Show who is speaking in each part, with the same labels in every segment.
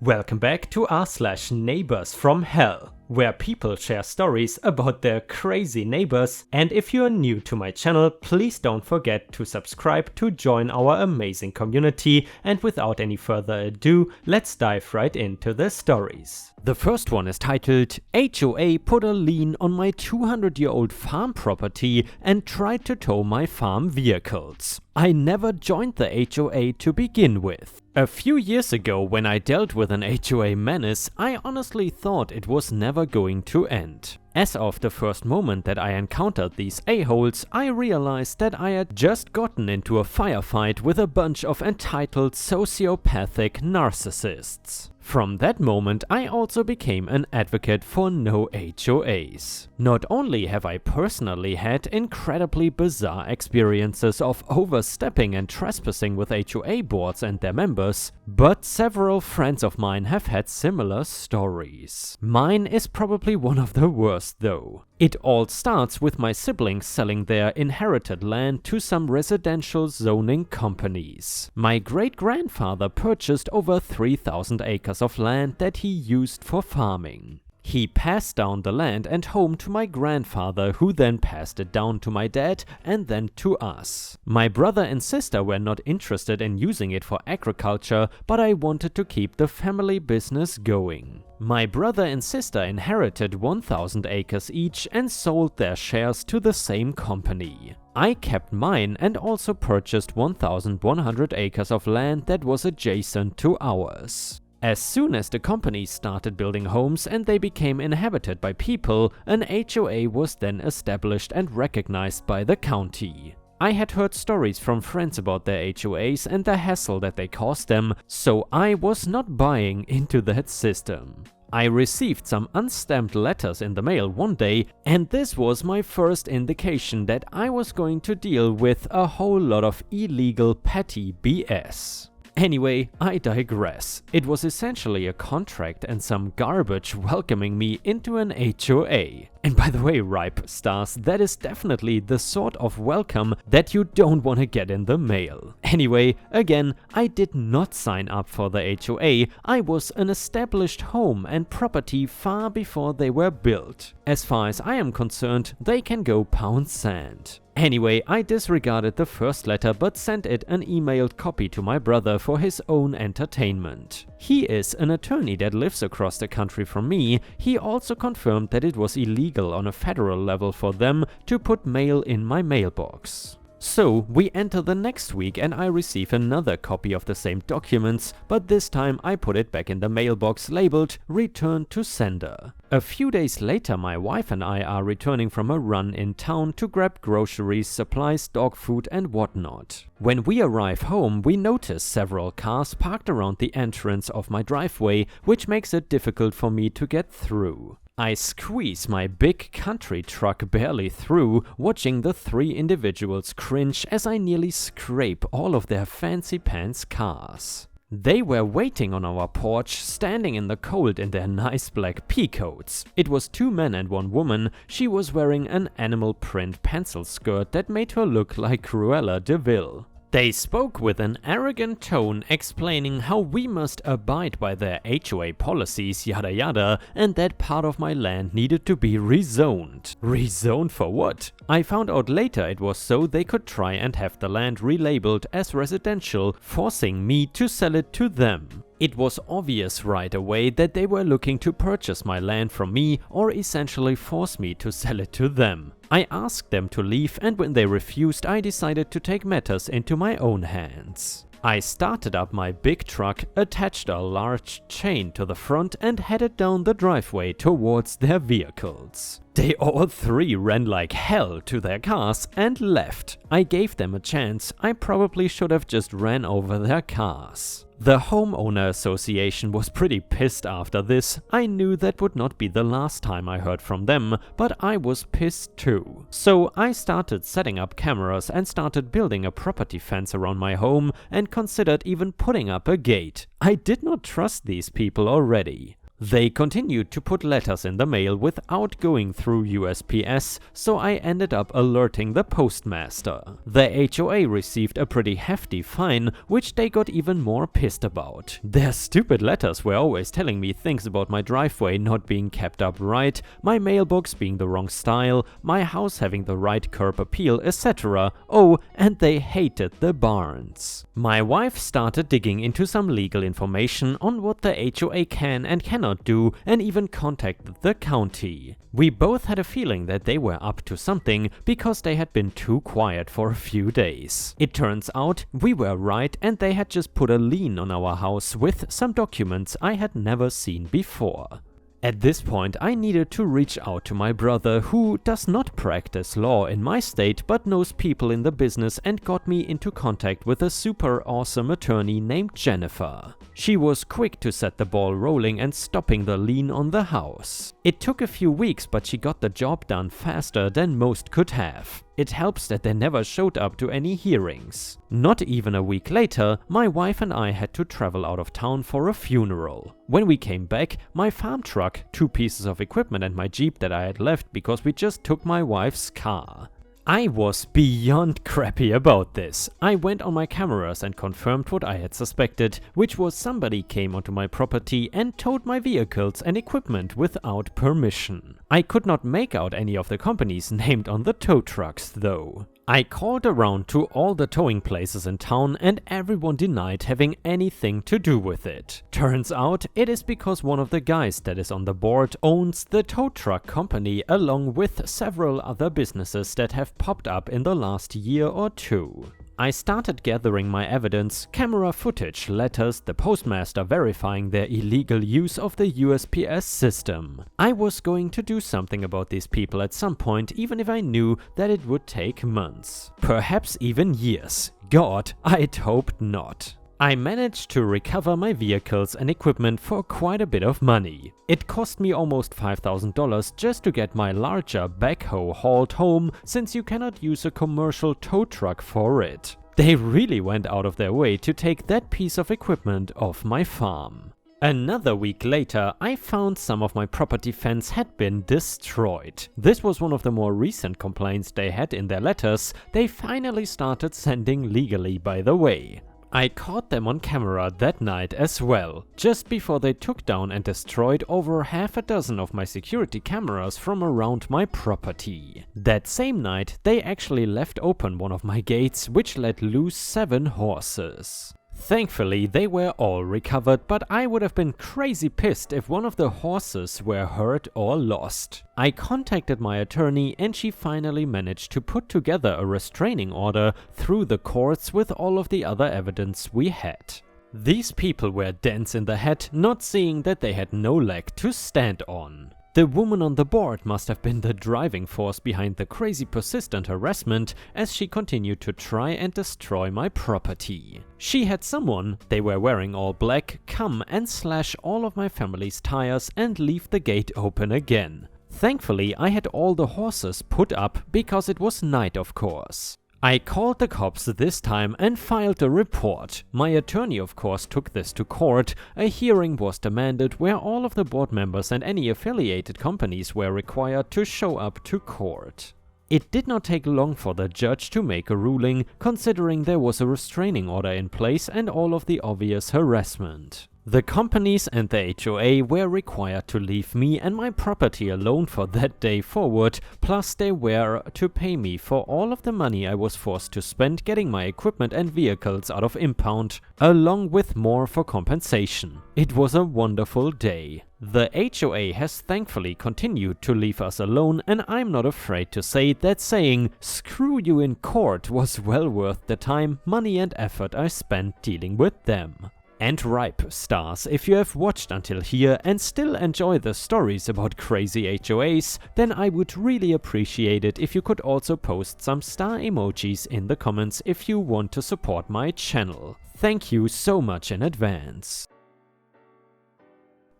Speaker 1: Welcome back to r/neighbors from hell, where people share stories about their crazy neighbors, and if you are new to my channel, please don't forget to subscribe to join our amazing community, and without any further ado, let's dive right into the stories. The first one is titled, HOA put a lien on my 200-year-old farm property and tried to tow my farm vehicles. I never joined the HOA to begin with. A few years ago, when I dealt with an HOA menace, I honestly thought it was never going to end. As of the first moment that I encountered these a-holes, I realized that I had just gotten into a firefight with a bunch of entitled sociopathic narcissists. From that moment, I also became an advocate for no HOAs. Not only have I personally had incredibly bizarre experiences of overstepping and trespassing with HOA boards and their members, but several friends of mine have had similar stories. Mine is probably one of the worst though. It all starts with my siblings selling their inherited land to some residential zoning companies. My great-grandfather purchased over 3,000 acres of land that he used for farming. He passed down the land and home to my grandfather, who then passed it down to my dad and then to us. My brother and sister were not interested in using it for agriculture, but I wanted to keep the family business going. My brother and sister inherited 1,000 acres each and sold their shares to the same company. I kept mine and also purchased 1,100 acres of land that was adjacent to ours. As soon as the companies started building homes and they became inhabited by people, an HOA was then established and recognized by the county. I had heard stories from friends about their HOAs and the hassle that they caused them, so I was not buying into that system. I received some unstamped letters in the mail one day, and this was my first indication that I was going to deal with a whole lot of illegal petty BS. Anyway, I digress. It was essentially a contract and some garbage welcoming me into an HOA. And by the way, Ripe Stars, that is definitely the sort of welcome that you don't want to get in the mail. Anyway, again, I did not sign up for the HOA. I was an established home and property far before they were built. As far as I am concerned, they can go pound sand. Anyway, I disregarded the first letter but sent it an emailed copy to my brother for his own entertainment. He is an attorney that lives across the country from me. He also confirmed that it was illegal on a federal level for them to put mail in my mailbox. So we enter the next week and I receive another copy of the same documents, but this time I put it back in the mailbox labeled "Return to Sender." A few days later, my wife and I are returning from a run in town to grab groceries, supplies, dog food and whatnot. When we arrive home, we notice several cars parked around the entrance of my driveway, which makes it difficult for me to get through. I squeeze my big country truck barely through, watching the three individuals cringe as I nearly scrape all of their fancy pants cars. They were waiting on our porch, standing in the cold in their nice black pea coats. It was two men and one woman. She was wearing an animal print pencil skirt that made her look like Cruella de Vil. They spoke with an arrogant tone, explaining how we must abide by their HOA policies, yada yada, and that part of my land needed to be rezoned. Rezoned for what? I found out later it was so they could try and have the land relabeled as residential, forcing me to sell it to them. It was obvious right away that they were looking to purchase my land from me or essentially force me to sell it to them. I asked them to leave, and when they refused, I decided to take matters into my own hands. I started up my big truck, attached a large chain to the front and headed down the driveway towards their vehicles. They all three ran like hell to their cars and left. I gave them a chance. I probably should have just ran over their cars. The homeowner association was pretty pissed after this. I knew that would not be the last time I heard from them, but I was pissed too. So I started setting up cameras and started building a property fence around my home and considered even putting up a gate. I did not trust these people already. They continued to put letters in the mail without going through USPS, so I ended up alerting the postmaster. The HOA received a pretty hefty fine, which they got even more pissed about. Their stupid letters were always telling me things about my driveway not being kept up right, my mailbox being the wrong style, my house having the right curb appeal, etc. Oh, and they hated the barns. My wife started digging into some legal information on what the HOA can and cannot do, and even contacted the county. We both had a feeling that they were up to something because they had been too quiet for a few days. It turns out we were right, and they had just put a lien on our house with some documents I had never seen before. At this point, I needed to reach out to my brother, who does not practice law in my state but knows people in the business, and got me into contact with a super awesome attorney named Jennifer. She was quick to set the ball rolling and stopping the lien on the house. It took a few weeks, but she got the job done faster than most could have. It helps that they never showed up to any hearings. Not even a week later, my wife and I had to travel out of town for a funeral. When we came back, my farm truck, 2 pieces of equipment, and my Jeep that I had left because we just took my wife's car. I was beyond crappy about this. I went on my cameras and confirmed what I had suspected, which was somebody came onto my property and towed my vehicles and equipment without permission. I could not make out any of the companies named on the tow trucks though. I called around to all the towing places in town, and everyone denied having anything to do with it. Turns out it is because one of the guys that is on the board owns the tow truck company, along with several other businesses that have popped up in the last year or two. I started gathering my evidence, camera footage, letters, the postmaster verifying their illegal use of the USPS system. I was going to do something about these people at some point, even if I knew that it would take months. Perhaps even years. God, I'd hoped not. I managed to recover my vehicles and equipment for quite a bit of money. It cost me almost $5,000 just to get my larger backhoe hauled home, since you cannot use a commercial tow truck for it. They really went out of their way to take that piece of equipment off my farm. Another week later, I found some of my property fence had been destroyed. This was one of the more recent complaints they had in their letters. They finally started sending legally, by the way. I caught them on camera that night as well, just before they took down and destroyed over half a dozen of my security cameras from around my property. That same night, they actually left open one of my gates, which let loose 7 horses. Thankfully, they were all recovered, but I would have been crazy pissed if one of the horses were hurt or lost. I contacted my attorney, and she finally managed to put together a restraining order through the courts with all of the other evidence we had. These people were dense in the head, not seeing that they had no leg to stand on. The woman on the board must have been the driving force behind the crazy persistent harassment, as she continued to try and destroy my property. She had someone, they were wearing all black, come and slash all of my family's tires and leave the gate open again. Thankfully, I had all the horses put up because it was night, of course. I called the cops this time and filed a report. My attorney, of course, took this to court. A hearing was demanded where all of the board members and any affiliated companies were required to show up to court. It did not take long for the judge to make a ruling, considering there was a restraining order in place and all of the obvious harassment. The companies and the HOA were required to leave me and my property alone for that day forward, plus they were to pay me for all of the money I was forced to spend getting my equipment and vehicles out of impound, along with more for compensation. It was a wonderful day. The HOA has thankfully continued to leave us alone, and I'm not afraid to say that saying "screw you" in court was well worth the time, money and effort I spent dealing with them. And ripe stars, if you have watched until here and still enjoy the stories about crazy HOAs, then I would really appreciate it if you could also post some star emojis in the comments if you want to support my channel. Thank you so much in advance.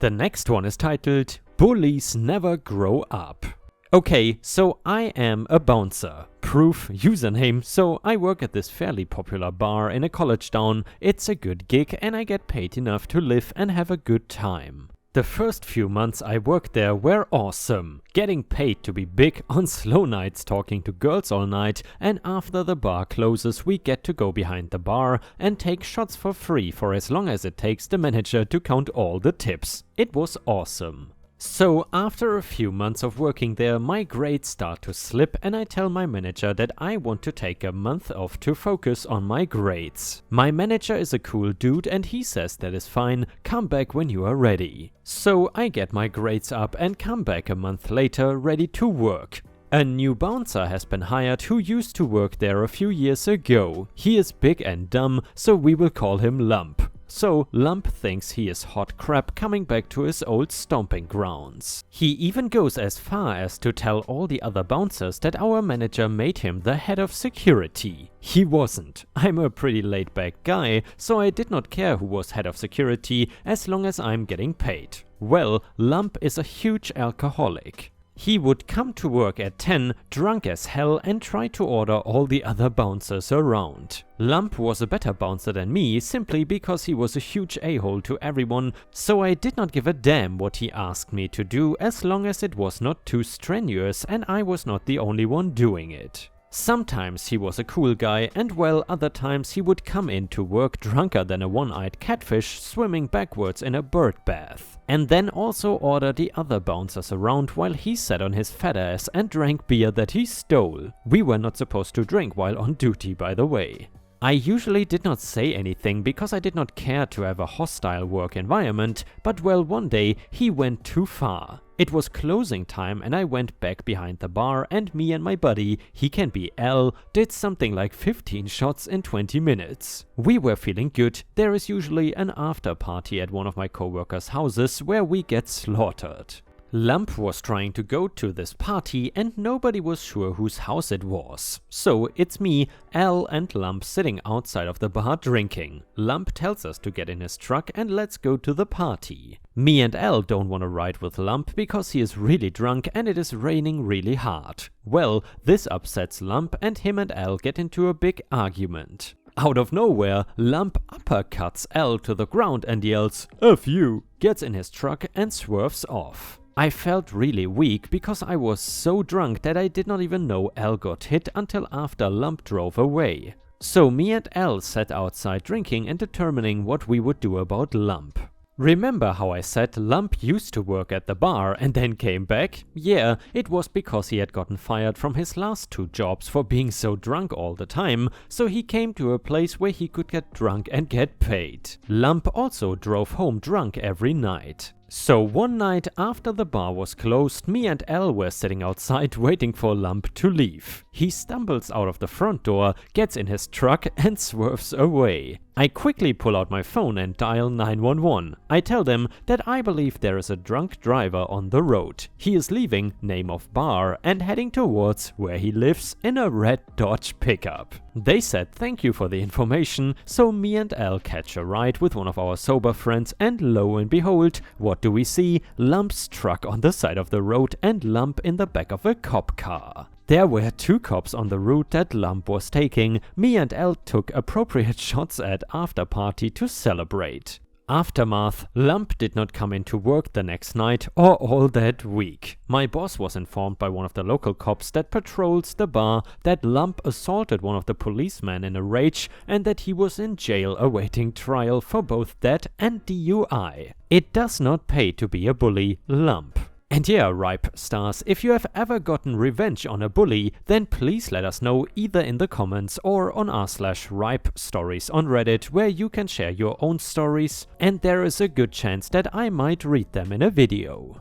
Speaker 1: The next one is titled "Bullies Never Grow Up." Okay, so I am a bouncer. Proof username, so I work at this fairly popular bar in a college town. It's a good gig and I get paid enough to live and have a good time. The first few months I worked there were awesome. Getting paid to be big on slow nights, talking to girls all night, and after the bar closes we get to go behind the bar and take shots for free for as long as it takes the manager to count all the tips. It was awesome. So after a few months of working there, my grades start to slip and I tell my manager that I want to take a month off to focus on my grades. My manager is a cool dude and he says that is fine, come back when you are ready. So I get my grades up and come back a month later ready to work. A new bouncer has been hired who used to work there a few years ago. He is big and dumb, so we will call him Lump. So Lump thinks he is hot crap coming back to his old stomping grounds. He even goes as far as to tell all the other bouncers that our manager made him the head of security. He wasn't. I'm a pretty laid-back guy, so I did not care who was head of security as long as I'm getting paid. Well, Lump is a huge alcoholic. He would come to work at 10, drunk as hell, and try to order all the other bouncers around. Lump was a better bouncer than me simply because he was a huge a-hole to everyone, so I did not give a damn what he asked me to do as long as it was not too strenuous and I was not the only one doing it. Sometimes he was a cool guy and well, other times he would come in to work drunker than a one-eyed catfish swimming backwards in a bird bath. And then also order the other bouncers around while he sat on his fat ass and drank beer that he stole. We were not supposed to drink while on duty, by the way. I usually did not say anything because I did not care to have a hostile work environment, but well, one day he went too far. It was closing time and I went back behind the bar and me and my buddy, he can be L, did something like 15 shots in 20 minutes. We were feeling good. There is usually an after party at one of my coworkers' houses where we get slaughtered. Lump was trying to go to this party and nobody was sure whose house it was. So it's me, Al and Lump sitting outside of the bar drinking. Lump tells us to get in his truck and let's go to the party. Me and Al don't want to ride with Lump because he is really drunk and it is raining really hard. Well, this upsets Lump and him and Al get into a big argument. Out of nowhere, Lump uppercuts Al to the ground and yells, "F you!" gets in his truck and swerves off. I felt really weak because I was so drunk that I did not even know Al got hit until after Lump drove away. So me and Al sat outside drinking and determining what we would do about Lump. Remember how I said Lump used to work at the bar and then came back? Yeah, it was because he had gotten fired from his last 2 jobs for being so drunk all the time, so he came to a place where he could get drunk and get paid. Lump also drove home drunk every night. So one night after the bar was closed, me and Al were sitting outside waiting for Lump to leave. He stumbles out of the front door, gets in his truck and swerves away. I quickly pull out my phone and dial 911. I tell them that I believe there is a drunk driver on the road. He is leaving, name of bar, and heading towards where he lives in a red Dodge pickup. They said thank you for the information, so me and Al catch a ride with one of our sober friends and lo and behold, what do we see? Lump's truck on the side of the road and Lump in the back of a cop car. There were 2 cops on the route that Lump was taking. Me and Al took appropriate shots at after party to celebrate. Aftermath, Lump did not come into work the next night or all that week. My boss was informed by one of the local cops that patrols the bar that Lump assaulted one of the policemen in a rage and that he was in jail awaiting trial for both that and DUI. It does not pay to be a bully, Lump. And yeah, Ripe Stars, if you have ever gotten revenge on a bully, then please let us know either in the comments or on r/ripestories on Reddit, where you can share your own stories and there is a good chance that I might read them in a video.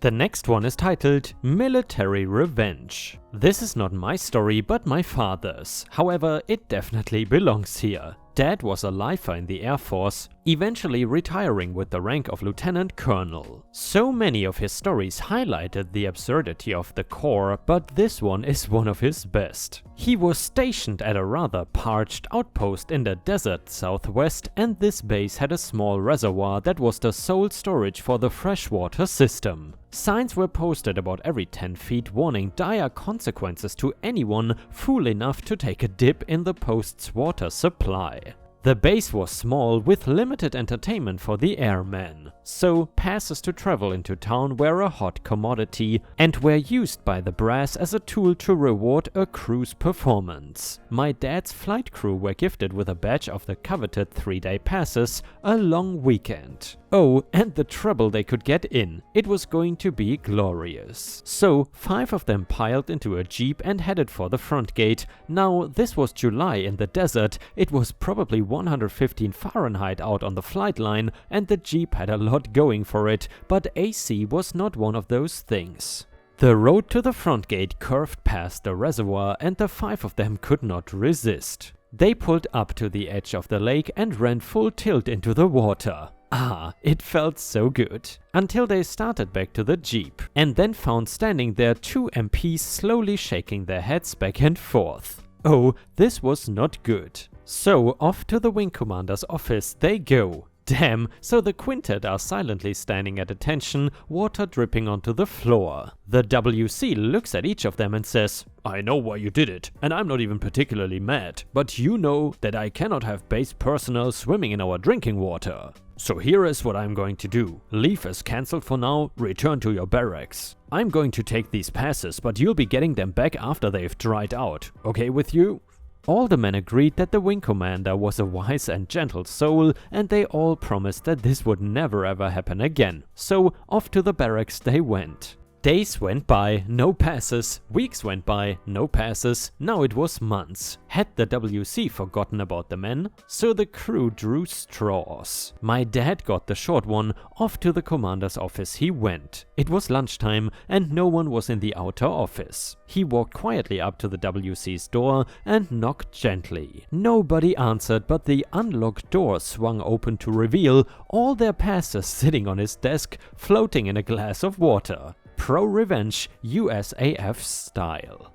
Speaker 1: The next one is titled Military Revenge. This is not my story but my father's, however it definitely belongs here. Dad was a lifer in the Air Force, eventually retiring with the rank of Lieutenant Colonel. So many of his stories highlighted the absurdity of the Corps, but this one is one of his best. He was stationed at a rather parched outpost in the desert southwest, and this base had a small reservoir that was the sole storage for the freshwater system. Signs were posted about every 10 feet warning dire consequences to anyone fool enough to take a dip in the post's water supply. The base was small with limited entertainment for the airmen, so passes to travel into town were a hot commodity and were used by the brass as a tool to reward a crew's performance. My dad's flight crew were gifted with a badge of the coveted 3-day passes, a long weekend. Oh, and the trouble they could get in. It was going to be glorious. So 5 of them piled into a jeep and headed for the front gate. Now this was July in the desert, it was probably 115 Fahrenheit out on the flight line and the jeep had a lot going for it, but AC was not one of those things. The road to the front gate curved past the reservoir and the 5 of them could not resist. They pulled up to the edge of the lake and ran full tilt into the water. Ah, it felt so good. Until they started back to the jeep, and then found standing there 2 MPs slowly shaking their heads back and forth. Oh, this was not good. So off to the wing commander's office they go. Damn, so the quintet are silently standing at attention, water dripping onto the floor. The WC looks at each of them and says, "I know why you did it, and I'm not even particularly mad, but you know that I cannot have base personnel swimming in our drinking water. So here is what I'm going to do. Leave is cancelled for now, return to your barracks. I'm going to take these passes, but you'll be getting them back after they've dried out. Okay with you?" All the men agreed that the wing commander was a wise and gentle soul, and they all promised that this would never ever happen again. So off to the barracks they went. Days went by, no passes. Weeks went by, no passes. Now it was months. Had the WC forgotten about the men? So the crew drew straws. My dad got the short one. Off to the commander's office he went. It was lunchtime and no one was in the outer office. He walked quietly up to the WC's door and knocked gently. Nobody answered, but the unlocked door swung open to reveal all their passes sitting on his desk, floating in a glass of water. Pro-revenge, USAF style.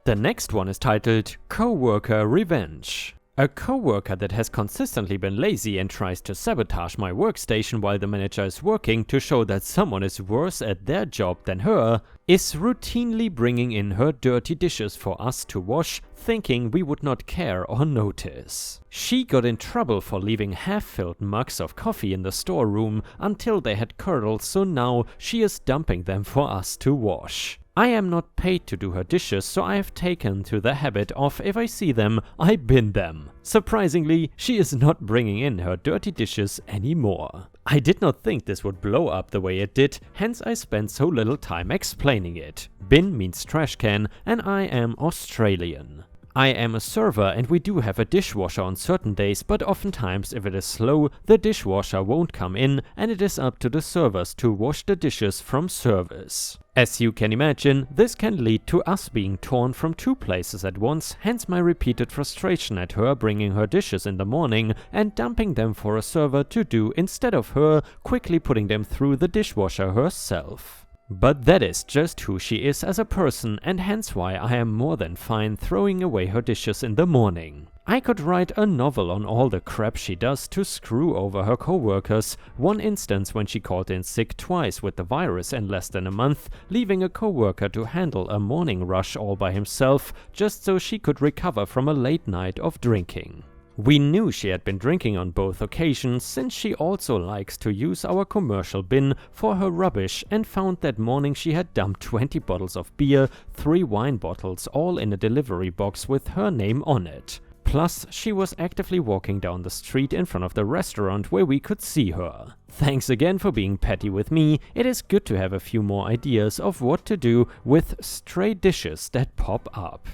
Speaker 1: The next one is titled Co-worker Revenge. A co-worker that has consistently been lazy and tries to sabotage my workstation while the manager is working to show that someone is worse at their job than her, is routinely bringing in her dirty dishes for us to wash, thinking we would not care or notice. She got in trouble for leaving half-filled mugs of coffee in the storeroom until they had curdled, so now she is dumping them for us to wash. I am not paid to do her dishes, so I have taken to the habit of, if I see them, I bin them. Surprisingly, she is not bringing in her dirty dishes anymore. I did not think this would blow up the way it did, hence I spent so little time explaining it. Bin means trash can, and I am Australian. I am a server and we do have a dishwasher on certain days, but oftentimes if it is slow, the dishwasher won't come in and it is up to the servers to wash the dishes from service. As you can imagine, this can lead to us being torn from 2 places at once, hence my repeated frustration at her bringing her dishes in the morning and dumping them for a server to do instead of her quickly putting them through the dishwasher herself. But that is just who she is as a person, and hence why I am more than fine throwing away her dishes in the morning. I could write a novel on all the crap she does to screw over her co-workers. One instance when she called in sick twice with the virus in less than a month, leaving a co-worker to handle a morning rush all by himself, just so she could recover from a late night of drinking. We knew she had been drinking on both occasions, since she also likes to use our commercial bin for her rubbish, and found that morning she had dumped 20 bottles of beer, 3 wine bottles, all in a delivery box with her name on it. Plus, she was actively walking down the street in front of the restaurant where we could see her. Thanks again for being petty with me. It is good to have a few more ideas of what to do with stray dishes that pop up.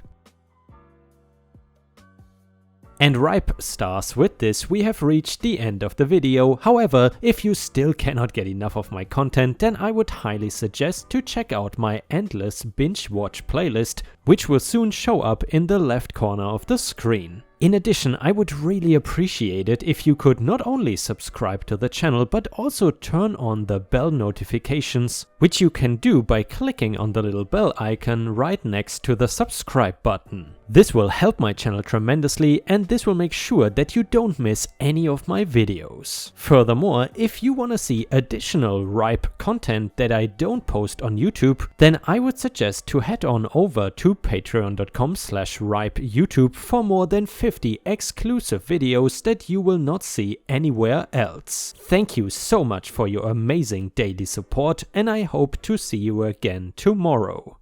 Speaker 1: And ripe stars, with this we have reached the end of the video. However, if you still cannot get enough of my content, then I would highly suggest to check out my endless binge watch playlist, which will soon show up in the left corner of the screen. In addition, I would really appreciate it if you could not only subscribe to the channel, but also turn on the bell notifications, which you can do by clicking on the little bell icon right next to the subscribe button. This will help my channel tremendously, and this will make sure that you don't miss any of my videos. Furthermore, if you want to see additional ripe content that I don't post on YouTube, then I would suggest to head on over to patreon.com/ripeyoutube for more than 50 50 exclusive videos that you will not see anywhere else. Thank you so much for your amazing daily support, and I hope to see you again tomorrow.